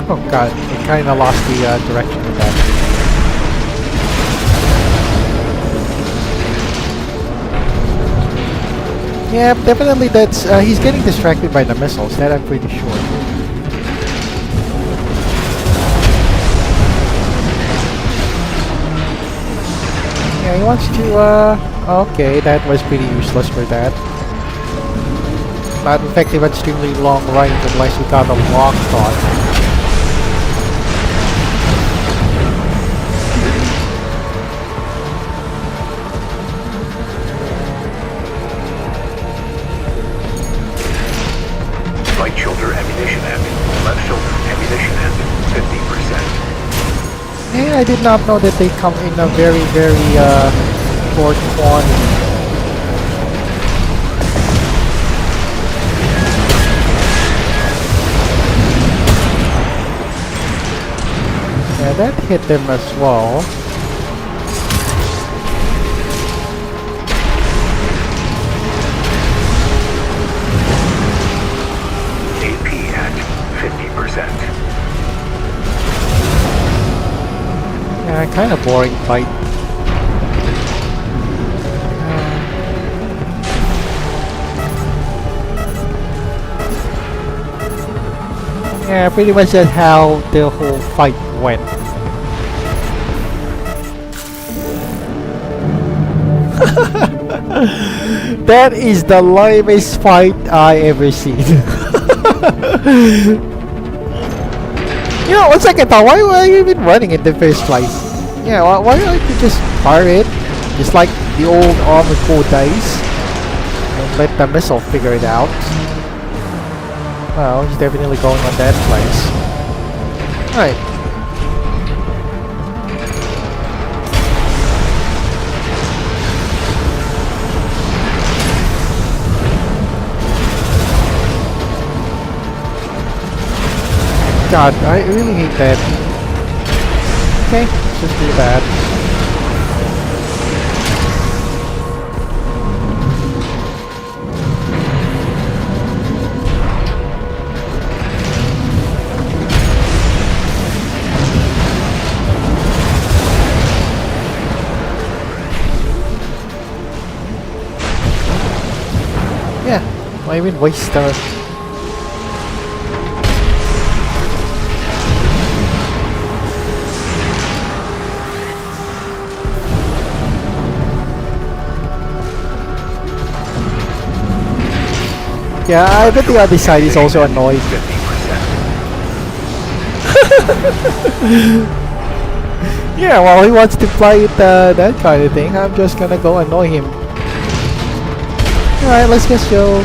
oh god, I kinda lost the direction of that. Yeah, definitely that's he's getting distracted by the missiles, that I'm pretty sure. Yeah, he wants to, okay, that was pretty useless for that. Not effective at extremely long range unless we got a long shot. Right shoulder ammunition end. Left shoulder ammunition end. 50%. Yeah, I did not know that they come in a very, very short quantity. Yeah, that hit them as well. AP at 50%. Yeah, kind of boring fight. Yeah, pretty much that's how the whole fight went. That is the lamest fight I ever seen. You know, one second thought, why were you even running in the first place? Yeah, why don't you just fire it? Just like the old Armored Core days. And let the missile figure it out. Well, he's definitely going on that place. Alright. God, I really hate that. Okay, let's just do that. Yeah, why even waste Yeah, I bet the other side is also annoyed. 50%. Yeah, well, he wants to play it, that kind of thing. I'm just gonna go annoy him. Alright, let's just go.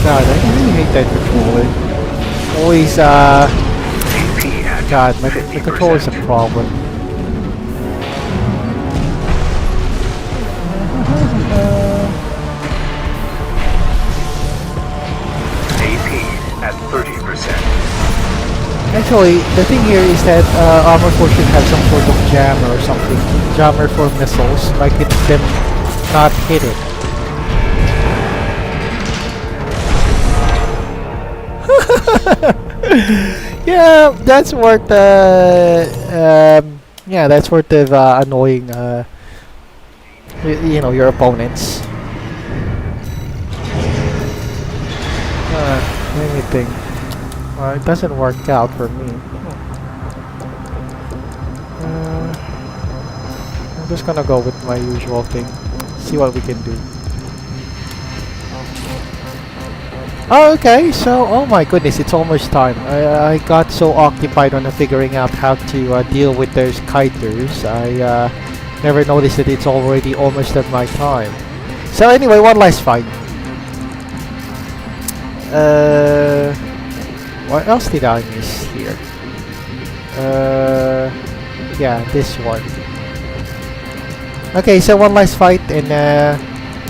God, I really hate that controller. Always, God, my controller's a problem. AP at 30%. Actually, the thing here is that Armor Core should have some sort of jammer or something. Jammer for missiles, like it them not hit it. Yeah, that's worth yeah, that's worth of annoying you know, your opponents. Let me think. It doesn't work out for me. just gonna go with my usual thing. See what we can do. Oh, okay, so, oh my goodness, it's almost time. I got so occupied on figuring out how to deal with those kiters. I never noticed that it's already almost at my time. So anyway, one last fight. What else did I miss here? Yeah, this one. Okay, so one last fight, and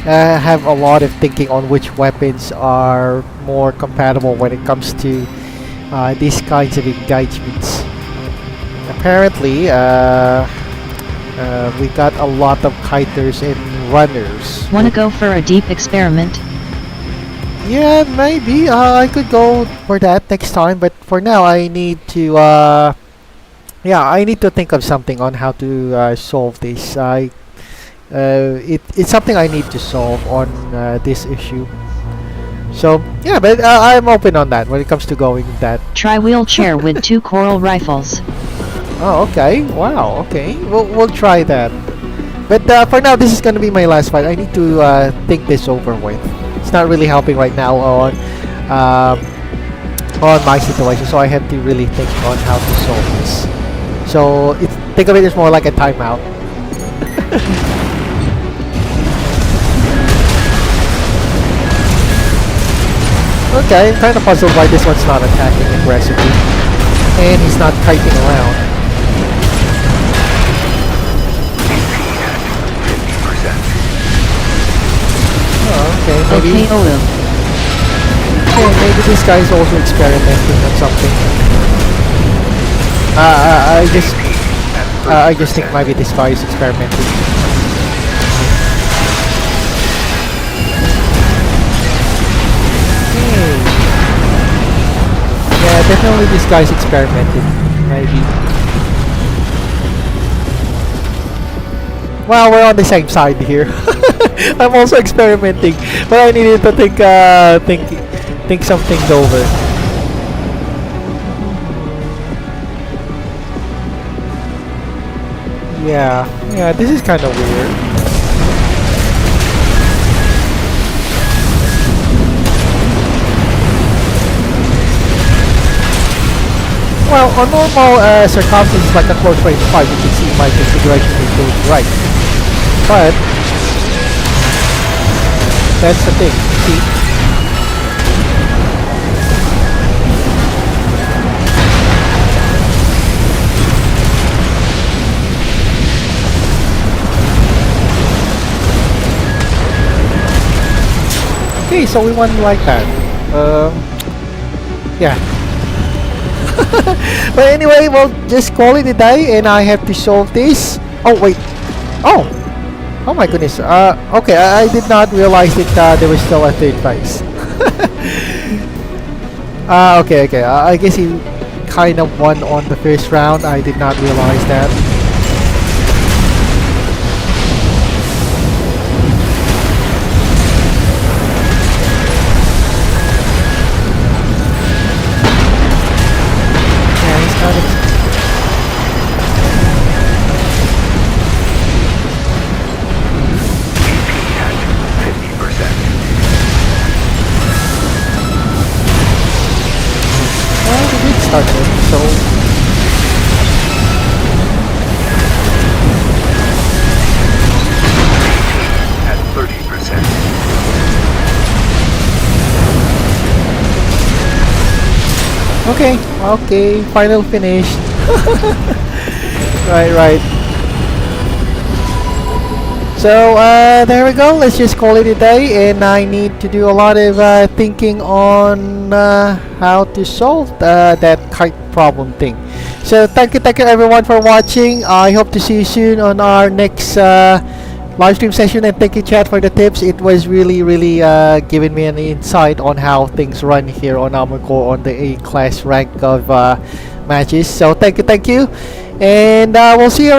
have a lot of thinking on which weapons are more compatible when it comes to these kinds of engagements. Apparently, we got a lot of kiters and runners. Wanna go for a deep experiment? Yeah, maybe. I could go for that next time, but for now I need to I need to think of something on how to solve this. It's something I need to solve on this issue. So yeah, but I'm open on that when it comes to going with that. Try wheelchair with 2 coral rifles. Oh, okay. Wow. Okay, we'll try that. But for now, this is gonna be my last fight. I need to think this over with. It's not really helping right now on my situation, so I have to really think on how to solve this. So think of it as more like a timeout. Okay, I'm kind of puzzled why this one's not attacking aggressively, and he's not kiting around. Oh, okay, maybe. Okay, maybe this guy's also experimenting on something. I just think maybe this guy is experimenting. Yeah, definitely this guy's experimenting, maybe. Well, we're on the same side here. I'm also experimenting, but I needed to think some things over. Yeah, this is kind of weird. Well, on normal circumstances like a close range fight, you can see my configuration is going right. But that's the thing, see? Okay, so we won like that. Yeah. But anyway, we'll just call it a day, and I have to solve this. Oh wait. Oh my goodness. Okay, I did not realize that there was still a third phase. Okay. I guess he kind of won on the first round. I did not realize that. Started, so at 30%. Okay, final finish. Right. So there we go. Let's just call it a day, and I need to do a lot of thinking on how to solve that kite problem thing. So thank you everyone for watching. I hope to see you soon on our next live stream session, and thank you chat for the tips. It was really giving me an insight on how things run here on Armorcore on the A class rank of matches. So thank you, and we'll see you